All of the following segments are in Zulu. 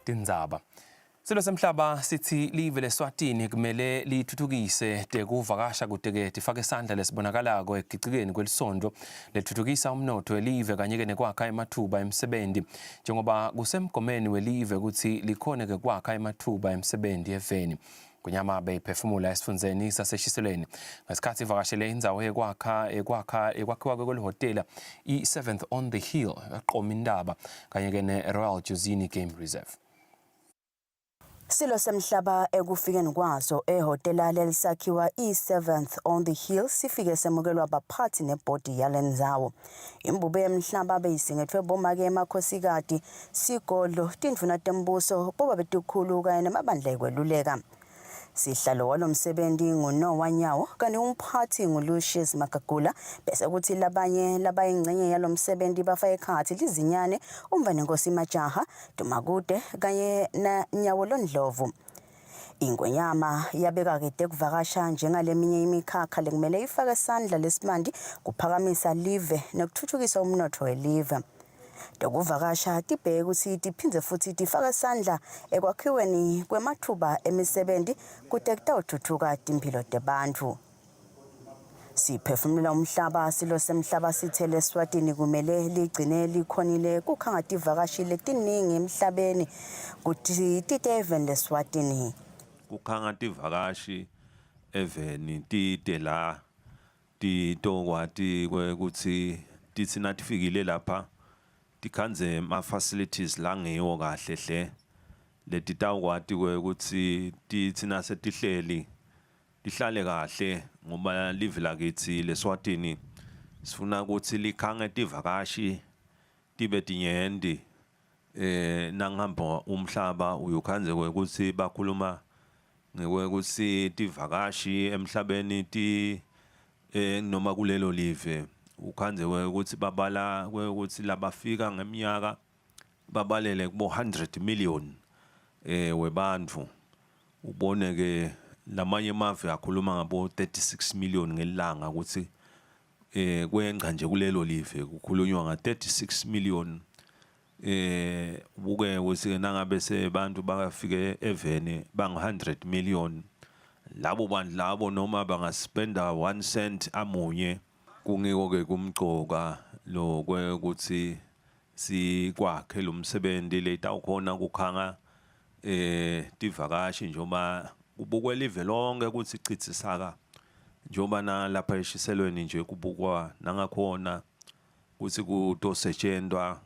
tindzaba. Silo semhlaba sithi live leSwatini kumele lithuthukise tekuvakasha kute-ke tifake isandla lesibonakalako ekugcikeni kwelisonto lethuthukisa umnotho welive kanye-ke nekwakha emathuba emsebenti njengoba kusemgomeni welive ukuthi likhone-ke kwakha emathuba emsebenti eveni. Kunyama beyiphefumula esifundzeni saseshiselweni ngesikhathi ivakashele indzawo ekwakhiwa kwelihhotela i-7th on the Hill eqoma indaba kanye-ke ne-Royal Jozini Game Reserve. Silo semhlaba ekufikeni kwazo ehhotela lelisakhiwa i-7th on the Hill sifike semukelwa baphathi nebhodi yalendzawo. Imbube yemhlaba beyisingethwe bomake emakhosikazi, sigodlo, tindvuna tembuso, boba betikhulu kanye nemabandla ekweluleka. Sihlalo walomsebenzi nguNoah Nyawo kanti umphathi nguLucius Magagula bese kuthi labanye labayingcenye yalomsebenzi bafaka ekhathi lizinyane uMvanenkosi Majaha, Dumakude kanye naNyawo Londlovu. Ingwenyama yabeka kade kuvakasha njengaleminye imikhakha lekumele ifake isandla lesimandi kuphakamisa live nekuthuthukisa umnotho welive. Dokuvakasha tibheke ukuthi tiphindze futhi tifake isandla ekwakhiweni kwemathuba emisebenti kute kutawuthuthuka timphilo tebantu. Siphefumula umhlaba silo semhlaba sithele eSwatini kumele ligcine likhonile kukhanga tivakashi letiningi emhlabeni kuti tite eveni leSwatini. Kukhanga tivakashi eveni tite la titokwati ukuthi titsina tifikile lapha tikhanze ma-facilities la ngiwo kahle hle letitawukwati ukuthi titsina setihleli lihlale kahle ngoba live lakithi leSwatini sifuna ukuthi likhange tivakashi tibe tinyendi nangihamba umhlaba uyukhanze ukuthi bakhuluma ngekuthi tivakashi emhlabeni noma kulelo live ukhanze ukuthi babala ukuthi labafika ngeminyaka babalele kubo 100 million webantu ubone ke lamanye mave akhuluma ngabo 36 million ngelanga ukuthi kwenca nje kulelo live kukhulunywa nga 36 million buke ukuthi nangabe sebantu bafike evene bang 100 million labo bantu labo noma bangaspenda 1 cent amunye kungiko ke kumgcoka lo kwekuthi sikwakhe lo msebenzi letawukhona kukhanga tivakashi njoba kubukwe live lonke ukuthi ichithisaka njoba na lapha eshiselweni nje kubukwa nangakhona ukuthi kutosetshenzwa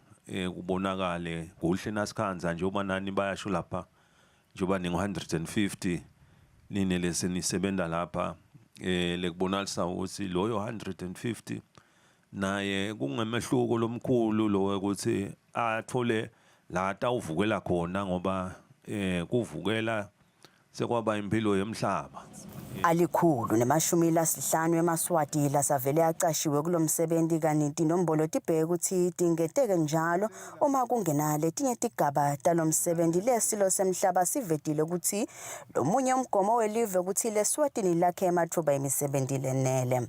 kubonakale kuhle nasikhanza njoba nani bayasho lapha njoba ningu 150 nine lesenisebenza lapha lekubonalisa ukuthi loyo 150 naye kungemehluko lomkhulu lo ukuthi athole la atawuvukela khona ngoba kuvukela sekwaba impilo yemhlaba. Alikhulu nemashumi lasihlanu eMaswati lasavele acashiwe kulomsebenzi kanti inombolo tibheke ukuthi tingeteke njalo uma kungenale tinye tigaba talomsebenzi lesilo semhlaba sivedile ukuthi lomunye umgomo welive ukuthi leSwatini lakhe emathuba emisebenzi lenele.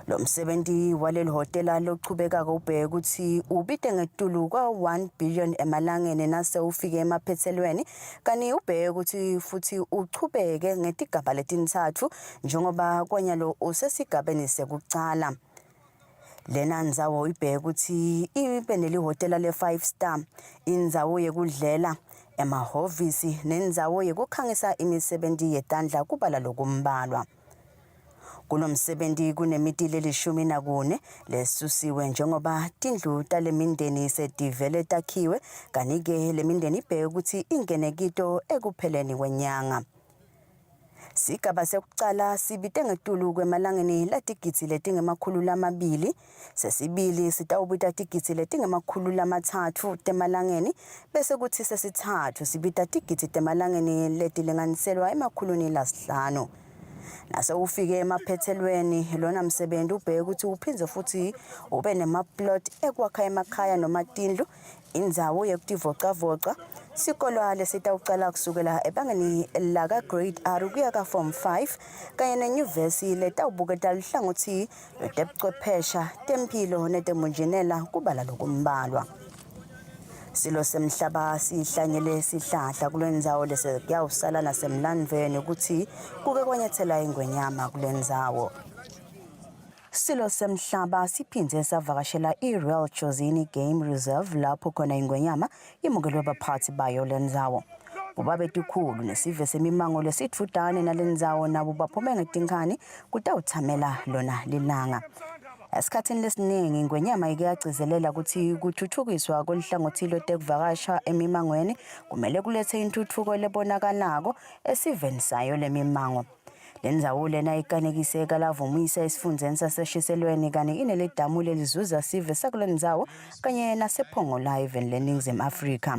Lo msebenzi waleli hotela lochubeka ubheke ukuthi ubite ngetulu kwa 1 billion emalangeni nase ufike emaphethelweni kani ubheke ukuthi futhi uchubeke ngetigaba letintathu njengoba kwanyalo usesigabeni sekucala. Lena ndzawo ibheke ukuthi ibe nelihotela le5 star, indzawo yekudlela, emahovisi nendzawo yekukhangisa imisebenzi yetandla kubala lokumbalwa. Kulo msebenzi kunemitile le14 lesusiwe njengoba tindlu talemindeni setivele takhiwe kanike lemindeni ibheke ukuthi ingene kito ekupheleni kwenyanga. Sigaba sekucala sibite ngetulu kwemalangeni latigitsi letingemakhulu lamabili, sesibili sitawubita tigitsi letingemakhulu lamathathu temalangeni bese kuthi sesithathu sibita tigitsi temalangeni letilinganiselwa emakhuluni lasihlanu. Nase ufike emaphethelweni lona msebenzi ubheke ukuthi uphinze futhi ube nemaplot ekwakha emakhaya noma tindlu, indzawo yekutivocavoca, sikolo lesitawucala kusukela ebangeni laka grade R kuya ka form 5 kanye nenyuvesi letawubuketa luhlangothi lwetebuchwephesha tempilo netemunjinela kubala lokumbalwa. Silo semhlaba sihlanyele sihlahla kulendzawo lese kuyawusala nasemlandveni ukuthi kuke kwanyethela ingwenyama kulendzawo. Silo semhlaba siphindze savakashela iRoyal Jozini Game Reserve lapho khona ingwenyama imukelwe abaphathi bayo lendzawo. Bobabe tikhulu nesive semimango lesithudane nalendzawo nabo baphume ngetinkani kutawuthamela lona lilanga. Esikhathini lesiningi ingwenyama ike yagcizelela ukuthi kuthuthukiswa kolihlangothi lwetekuvakasha emimangweni kumele kulethe intuthuko lebonakalako esiveni sayo lemimango. Lendzawo lena ikanekise kalavumisa esifundzeni saseshiselweni kanye ineledamu lelizuza sive sakulendzawo kanye nasePhongolaya even leNingizimu Afrika.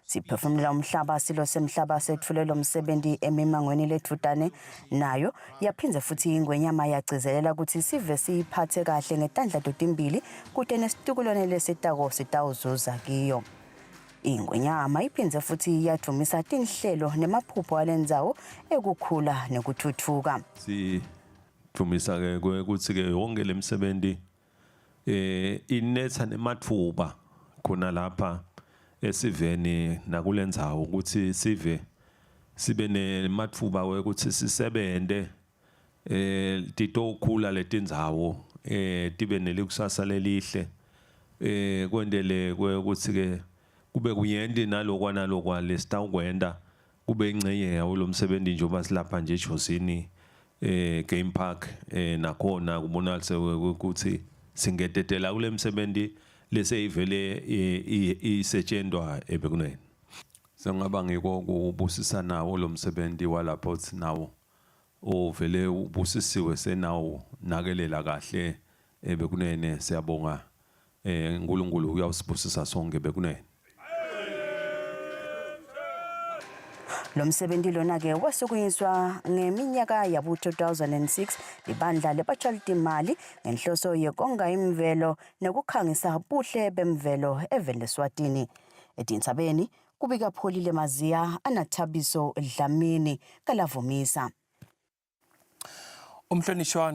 Siphefumula umhlaba silo semhlaba sethulelo umsebenzi emimangweni lethudane nayo yaphindze futhi ingwenyama yagcizelela ukuthi sive siyiphathe kahle ngetandla totimbili kute nesitukulwane lesitako sitawuzuza kiyo. Ingwenyama iphindze futhi yadumisa tinhlelo nemaphupho alendzawo ekukhula nekuthuthuka. Sifumisa ke ukuthi ke yonke lemsebenzi inetha nemathuba khona lapha esiveni nakulendzawo ukuthi sibe nemathuba ukuthi sisebente titokhula letindzawo tibe nelikusasa lelihle kwendele ukuthi ke kube kuyenti nalokwa lesitawukwenda kube ingcenye yawo lo msebenzi njengoba silapha nje eJozini Game Park nakhona kubonakala ukuthi singetetela kule msebenzi leseyivele isetshenzwa ebekunene. Sengaba ngiko kubusisa nawo lo msebenzi walapha uthi nawo ovele ubusisiwe senawo nakelela kahle ebekunene. Siyabonga uNkulunkulu uyawusibusisa sonke ebekunene. Lo msebenzi lona ke wasukunyiswa ngeminyaka yabu 2006 libandla lebatshaltimali ngenhloso yekonga imvelo nekukhangisa buhle bemvelo eveni leSwatini. Etintsabeni kubika Pholile Maziya Anathabiso Dlamini kalavumisa. Umhlonishwa